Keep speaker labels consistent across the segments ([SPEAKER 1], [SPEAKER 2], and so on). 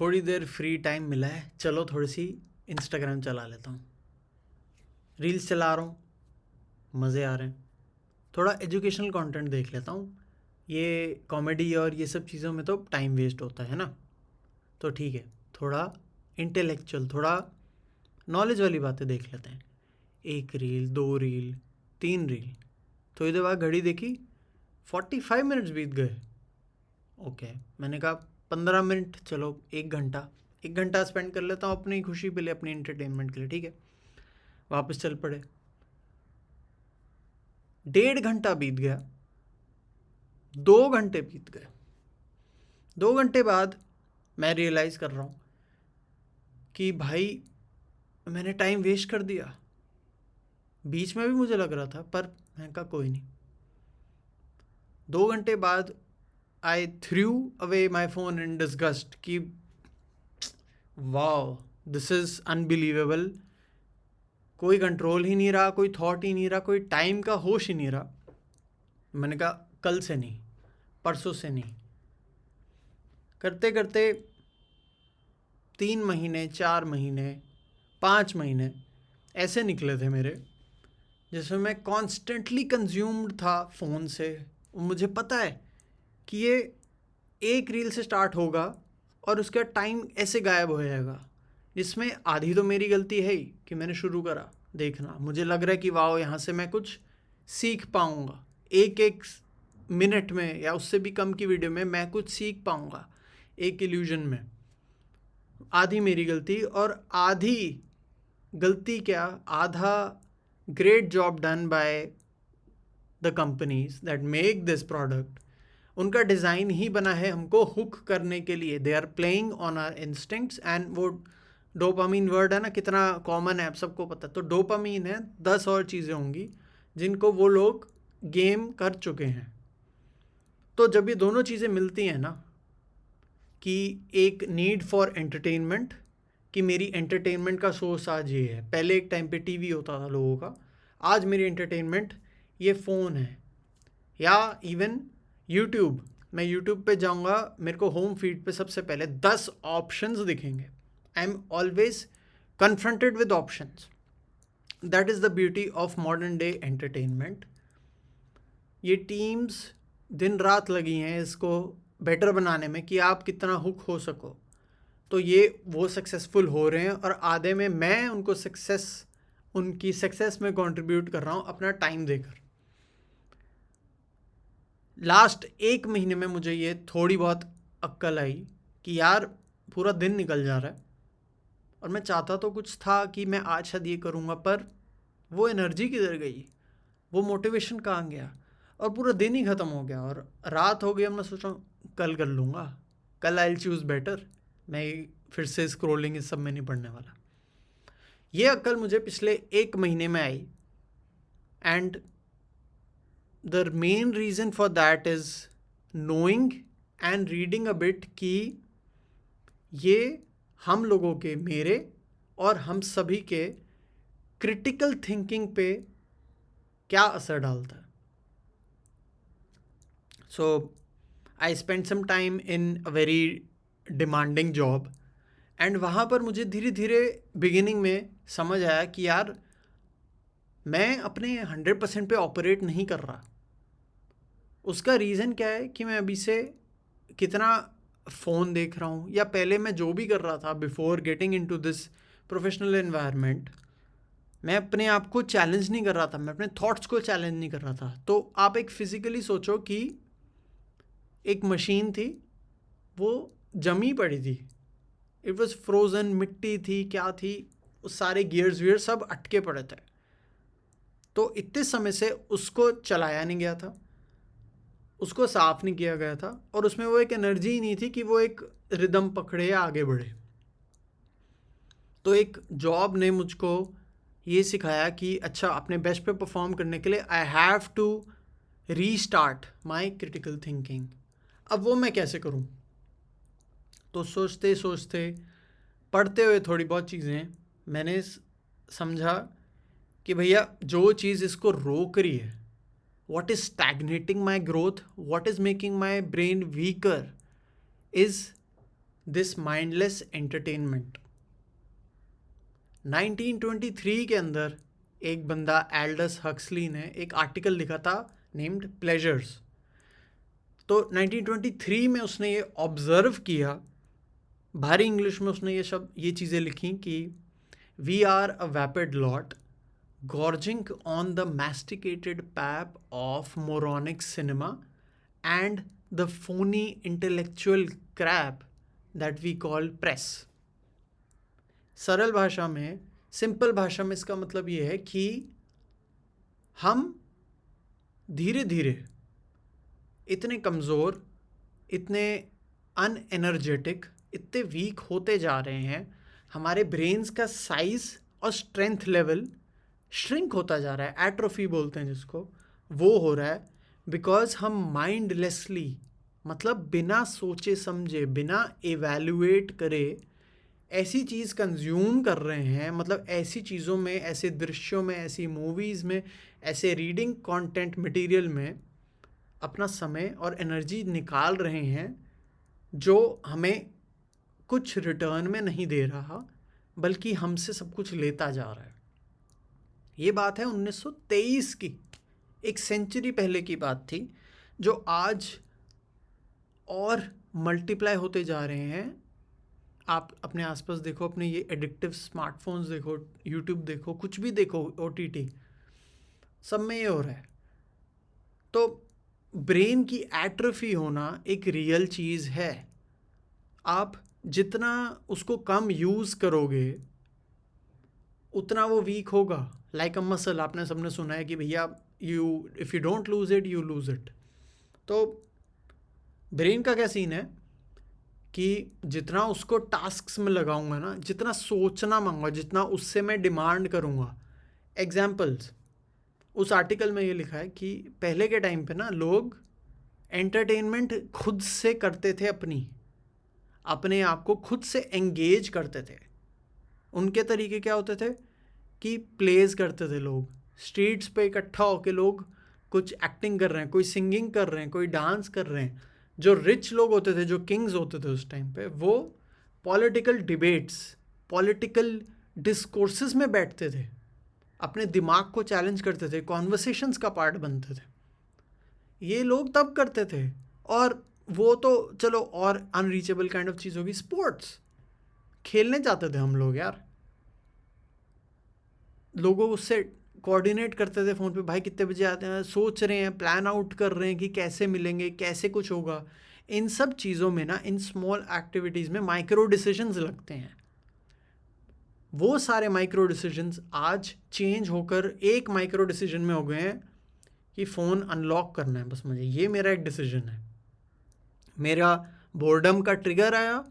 [SPEAKER 1] थोड़ी देर free time मिला है, चलो थोड़ी सी इंस्टाग्राम चला लेता हूँ। रील्स चला रहा हूँ, मज़े आ रहे हैं। थोड़ा एजुकेशनल कंटेंट देख लेता हूँ। ये कॉमेडी और ये सब चीज़ों में तो टाइम वेस्ट होता है ना, तो ठीक है, थोड़ा इंटेलेक्चुअल, थोड़ा नॉलेज वाली बातें देख लेते हैं। 1 रील, 2 रील, 3 रील, थोड़ी देर बाद घड़ी देखी, 45 मिनट्स बीत गए। ओके, मैंने कहा 15 मिनट, चलो 1 घंटा स्पेंड कर लेता हूँ अपनी खुशी के लिए, अपनी एंटरटेनमेंट के लिए, ठीक है। वापस चल पड़े, 1.5 घंटा बीत गया, 2 घंटे बीत गए। 2 घंटे बाद मैं रियलाइज़ कर रहा हूँ कि भाई मैंने टाइम वेस्ट कर दिया। बीच में भी मुझे लग रहा था, पर मैंने कहा कोई नहीं। 2 घंटे बाद I threw away my phone in disgust कि वाओ, दिस इज़ अनबिलीवेबल। कोई कंट्रोल ही नहीं रहा, कोई थॉट ही नहीं रहा, कोई टाइम का होश ही नहीं रहा। मैंने कहा कल से नहीं, परसों से नहीं। करते करते 3 महीने, 4 महीने, 5 महीने ऐसे निकले थे मेरे, जिसमें मैं कॉन्स्टेंटली कंज्यूम्ड था फ़ोन से। मुझे पता है कि ये 1 रील से स्टार्ट होगा और उसका टाइम ऐसे गायब हो जाएगा, जिसमें आधी तो मेरी गलती है ही कि मैंने शुरू करा देखना। मुझे लग रहा है कि वाओ, यहाँ से मैं कुछ सीख पाऊँगा, एक मिनट में या उससे भी कम की वीडियो में मैं कुछ सीख पाऊँगा एक इल्यूजन में। आधी मेरी गलती, और आधी गलती क्या, आधा great job done by the companies that make this product. उनका डिज़ाइन ही बना है हमको हुक करने के लिए। They are playing on our instincts, and वो डोपामीन वर्ड है ना, कितना कॉमन है, आप सबको पता है। तो डोपामीन है, 10 और चीज़ें होंगी जिनको वो लोग गेम कर चुके हैं। तो जब ये दोनों चीज़ें मिलती हैं ना, कि एक नीड फॉर एंटरटेनमेंट, कि मेरी एंटरटेनमेंट का सोर्स आज ये है। पहले एक टाइम पे टीवी होता था लोगों का, आज मेरी एंटरटेनमेंट ये फ़ोन है, या इवन यूट्यूब। मैं यूट्यूब पे जाऊंगा, मेरे को होम फीड पे सबसे पहले 10 ऑप्शंस दिखेंगे। I am always confronted with options. That is the beauty of modern day entertainment. ये टीम्स दिन रात लगी हैं इसको बेटर बनाने में कि आप कितना हुक हो सको। तो ये वो सक्सेसफुल हो रहे हैं, और आधे में मैं उनकी सक्सेस में कंट्रीब्यूट कर रहा हूँ अपना टाइम देकर। लास्ट 1 महीने में मुझे ये थोड़ी बहुत अक्ल आई कि यार पूरा दिन निकल जा रहा है, और मैं चाहता तो कुछ था कि मैं आज शायद ये करूँगा, पर वो एनर्जी किधर गई, वो मोटिवेशन कहाँ गया, और पूरा दिन ही ख़त्म हो गया और रात हो गई। अब मैं सोच रहा हूँ कल कर लूँगा, कल आई विल चूज़ बेटर। मैं फिर से स्क्रोलिंग इस सब में नहीं पड़ने वाला। ये अक्ल मुझे पिछले 1 महीने में आई, and the main reason for that is knowing and reading a bit कि ये हम लोगों के, मेरे और हम सभी के क्रिटिकल थिंकिंग पे क्या असर डालता है। So I spend some time in a very demanding job, and वहाँ पर मुझे धीरे धीरे बिगिनिंग में समझ आया कि यार मैं अपने 100% पे ऑपरेट नहीं कर रहा। उसका रीज़न क्या है कि मैं अभी से कितना फ़ोन देख रहा हूँ, या पहले मैं जो भी कर रहा था before getting into this professional environment, मैं अपने आप को चैलेंज नहीं कर रहा था, मैं अपने थॉट्स को चैलेंज नहीं कर रहा था। तो आप एक फिज़िकली सोचो कि एक मशीन थी, वो जमी पड़ी थी, इट वॉज फ्रोज़न, मिट्टी थी, क्या थी, उस सारे गियर्स सब अटके पड़े थे। तो इतने समय से उसको चलाया नहीं गया था, उसको साफ़ नहीं किया गया था, और उसमें वो एक एनर्जी ही नहीं थी कि वो एक रिदम पकड़े या आगे बढ़े। तो एक जॉब ने मुझको ये सिखाया कि अच्छा, अपने बेस्ट पे परफॉर्म करने के लिए I have to restart my critical thinking. अब वो मैं कैसे करूँ? तो सोचते सोचते, पढ़ते हुए थोड़ी बहुत चीज़ें, मैंने समझा कि भैया जो चीज़ इसको रोक रही है, what is stagnating my growth, what is making my brain weaker is this mindless entertainment. 1923 के अंदर एक बंदा एल्डस हक्सली ने एक आर्टिकल लिखा था नेम्ड प्लेजर्स। तो 1923 में उसने ये ऑब्जर्व किया, भारी इंग्लिश में उसने ये चीज़ें लिखी कि we are a vapid lot gorging on the masticated pap of moronic cinema and the phony intellectual crap that we call press। सरल भाषा में, सिंपल भाषा में इसका मतलब ये है कि हम धीरे धीरे इतने कमज़ोर, इतने अनएनर्जेटिक, इतने वीक होते जा रहे हैं, हमारे ब्रेन्स का साइज़ और स्ट्रेंथ लेवल श्रिंक होता जा रहा है, एट्रोफी बोलते हैं जिसको, वो हो रहा है बिकॉज हम माइंडलेसली, मतलब बिना सोचे समझे, बिना एवेल्युएट करे ऐसी चीज़ कंज्यूम कर रहे हैं, मतलब ऐसी चीज़ों में, ऐसे दृश्यों में, ऐसी मूवीज़ में, ऐसे रीडिंग कंटेंट मटेरियल में अपना समय और एनर्जी निकाल रहे हैं जो हमें कुछ रिटर्न में नहीं दे रहा, बल्कि हमसे सब कुछ लेता जा रहा है। ये बात है 1923 की, एक सेंचुरी पहले की बात थी, जो आज और मल्टीप्लाई होते जा रहे हैं। आप अपने आसपास देखो, अपने ये एडिक्टिव स्मार्टफोन्स देखो, यूट्यूब देखो, कुछ भी देखो, OTT, सब में ये हो रहा है। तो ब्रेन की एट्रोफी होना एक रियल चीज़ है। आप जितना उसको कम यूज़ करोगे उतना वो वीक होगा। लाइक अ मसल, आपने सबने सुना है कि भैया if you don't lose it you lose it. तो ब्रेन का क्या सीन है कि जितना उसको टास्क्स में लगाऊंगा ना, जितना सोचना मांगूंगा, जितना उससे मैं डिमांड करूँगा। एग्जाम्पल्स, उस आर्टिकल में ये लिखा है कि पहले के टाइम पे ना लोग एंटरटेनमेंट खुद से करते थे, अपने आप को खुद से एंगेज करते थे। उनके तरीके क्या होते थे कि प्लेज करते थे, लोग स्ट्रीट्स पे इकट्ठा होके लोग कुछ एक्टिंग कर रहे हैं, कोई सिंगिंग कर रहे हैं, कोई डांस कर रहे हैं। जो रिच लोग होते थे, जो किंग्स होते थे उस टाइम पे, वो पॉलिटिकल डिबेट्स, पॉलिटिकल डिस्कोर्सेस में बैठते थे, अपने दिमाग को चैलेंज करते थे, कॉन्वर्सेशंस का पार्ट बनते थे। ये लोग तब करते थे। और वो तो चलो और अनरीचेबल काइंड ऑफ चीज़ होगी। स्पोर्ट्स खेलने जाते थे हम लोग यार, लोगों उससे कोऑर्डिनेट करते थे फ़ोन पे, भाई कितने बजे आते हैं, सोच रहे हैं, प्लान आउट कर रहे हैं कि कैसे मिलेंगे, कैसे कुछ होगा। इन सब चीज़ों में ना, इन स्मॉल एक्टिविटीज़ में माइक्रो डिसीजंस लगते हैं। वो सारे माइक्रो डिसीजंस आज चेंज होकर एक माइक्रो डिसीजन में हो गए हैं कि फ़ोन अनलॉक करना है बस मुझे। ये मेरा एक डिसीजन है। मेरा बोर्डम का ट्रिगर आया,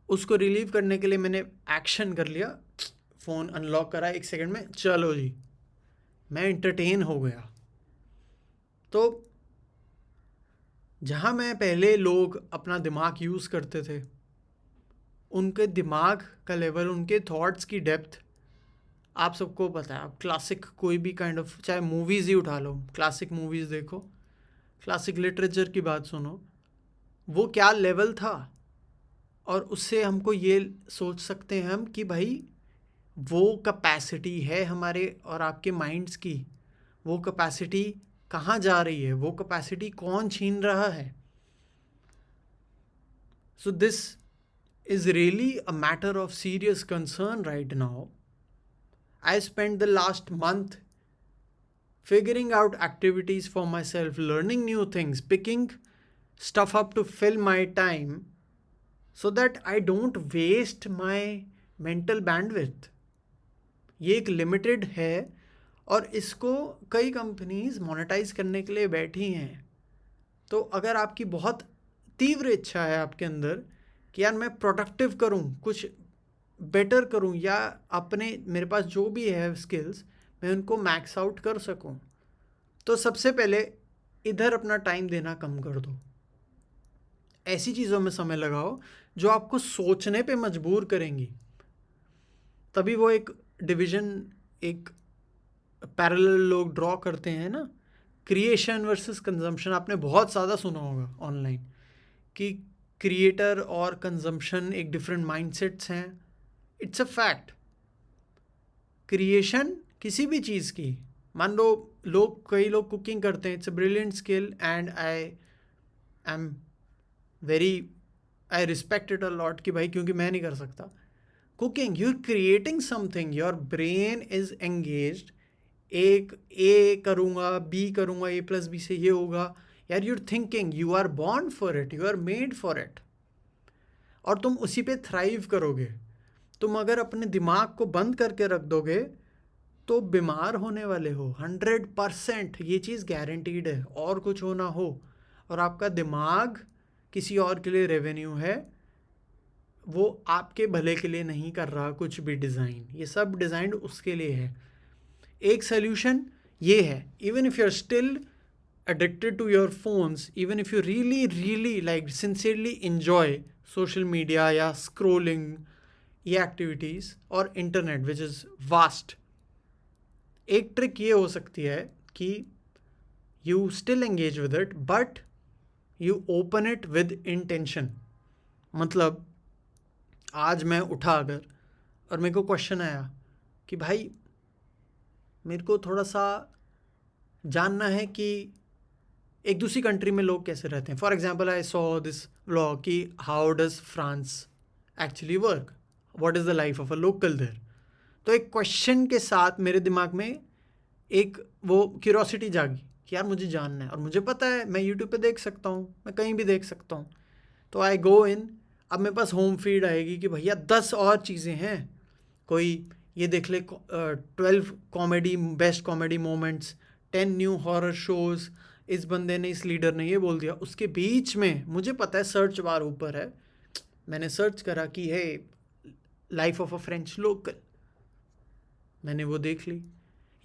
[SPEAKER 1] उसको रिलीव करने के लिए मैंने एक्शन कर लिया, फ़ोन अनलॉक करा 1 सेकंड में, चलो जी मैं एंटरटेन हो गया। तो जहाँ मैं पहले लोग अपना दिमाग यूज़ करते थे, उनके दिमाग का लेवल, उनके थॉट्स की डेप्थ आप सबको पता है। आप क्लासिक कोई भी काइंड ऑफ, चाहे मूवीज़ ही उठा लो, क्लासिक मूवीज़ देखो, क्लासिक लिटरेचर की बात सुनो, वो क्या लेवल था। और उससे हमको ये सोच सकते हैं हम कि भाई वो कैपेसिटी है हमारे और आपके माइंड्स की, वो कैपेसिटी कहाँ जा रही है, वो कैपेसिटी कौन छीन रहा है। So this is really a matter of serious concern right now. I spent the last month figuring out activities for myself, learning new things, picking stuff up to fill my time so that I don't waste my mental bandwidth. ये एक limited है और इसको कई companies monetise करने के लिए बैठी हैं। तो अगर आपकी बहुत तीव्र इच्छा है आपके अंदर कि यार मैं प्रोडक्टिव करूं, कुछ बेटर करूं, या अपने मेरे पास जो भी है स्किल्स मैं उनको मैक्स आउट कर सकूं, तो सबसे पहले इधर अपना टाइम देना कम कर दो। ऐसी चीज़ों में समय लगाओ जो आपको सोचने पे मजबूर करेंगी। तभी वो एक डिवीज़न, एक पैरेलल लोग ड्रॉ करते हैं ना, क्रिएशन वर्सेस कंजम्पशन। आपने बहुत ज़्यादा सुना होगा ऑनलाइन कि क्रिएटर और कंजम्पशन एक डिफरेंट माइंडसेट्स हैं. It's a fact. क्रिएशन किसी भी चीज़ की, मान लो कई लोग कुकिंग करते हैं, it's a brilliant skill and I am very, I respect it a lot कि भाई क्योंकि मैं नहीं कर सकता. Cooking, you are creating something, your brain is engaged. एक ए करूँगा, बी करूँगा, ए प्लस बी से ये होगा. यार you are thinking, you are born for it, you are made for it, और तुम उसी पे थ्राइव करोगे. तुम अगर अपने दिमाग को बंद करके रख दोगे तो बीमार होने वाले हो 100%. ये चीज़ गारंटीड है, और कुछ हो ना हो. और आपका दिमाग किसी और के लिए रेवेन्यू है, वो आपके भले के लिए नहीं कर रहा कुछ भी डिज़ाइन. ये सब डिज़ाइन उसके लिए है. एक सोल्यूशन ये है, even if you are still addicted to your phones, even if you really like sincerely enjoy social media या scrolling ये activities और internet which is vast, एक ट्रिक ये हो सकती है कि you still engage with it but you open it with intention. मतलब आज मैं उठा अगर और मेरे को क्वेश्चन आया कि भाई मेरे को थोड़ा सा जानना है कि एक दूसरी कंट्री में लोग कैसे रहते हैं. For example I saw this vlog कि how does France actually work, what is the life of a local there. तो एक क्वेश्चन के साथ मेरे दिमाग में एक वो क्यूरोसिटी जागी कि यार मुझे जानना है, और मुझे पता है मैं यूट्यूब पे देख सकता हूँ, मैं कहीं भी देख सकता हूँ. तो आई गो इन. अब मेरे पास होम फीड आएगी कि भैया 10 और चीज़ें हैं. कोई ये देख ले 12 comedy, best comedy moments, 10 new horror shows, इस बंदे ने, इस लीडर ने ये बोल दिया. उसके बीच में मुझे पता है सर्च बार ऊपर है, मैंने सर्च करा कि है life of a French local, मैंने वो देख ली.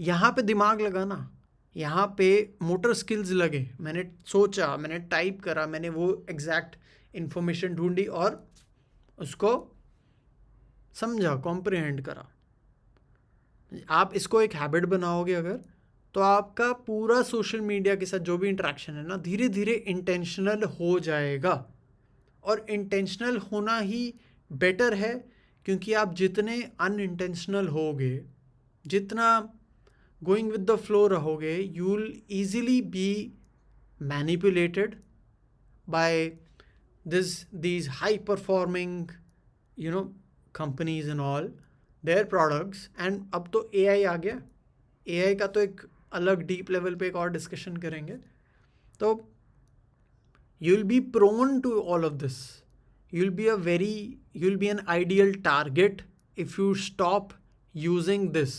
[SPEAKER 1] यहाँ पे दिमाग लगाना, यहाँ पे मोटर स्किल्स लगे, मैंने सोचा, मैंने टाइप करा, मैंने वो एग्जैक्ट इन्फॉर्मेशन ढूंढी और उसको समझा, कॉम्प्रिहेंड करा. आप इसको एक हैबिट बनाओगे अगर, तो आपका पूरा सोशल मीडिया के साथ जो भी इंटरेक्शन है ना, धीरे धीरे इंटेंशनल हो जाएगा. और इंटेंशनल होना ही बेटर है, क्योंकि आप जितने अनइंटेंशनल होगे, जितना गोइंग विद द फ्लो रहोगे, you will easily be manipulated bye these high performing companies and all, their products. and अब तो AI आ गया. AI का तो एक अलग डीप लेवल पे एक और डिस्कशन करेंगे. तो you will be prone to all of this. You will be an ideal target if you stop using this.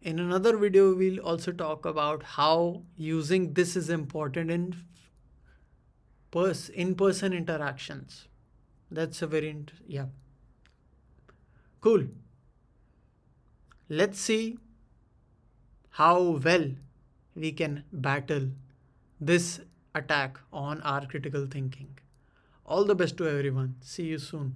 [SPEAKER 1] In another video we'll also talk about how using this is important in in-person interactions. That's a very yeah, cool. Let's see how well we can battle this attack on our critical thinking. All the best to everyone. See you soon.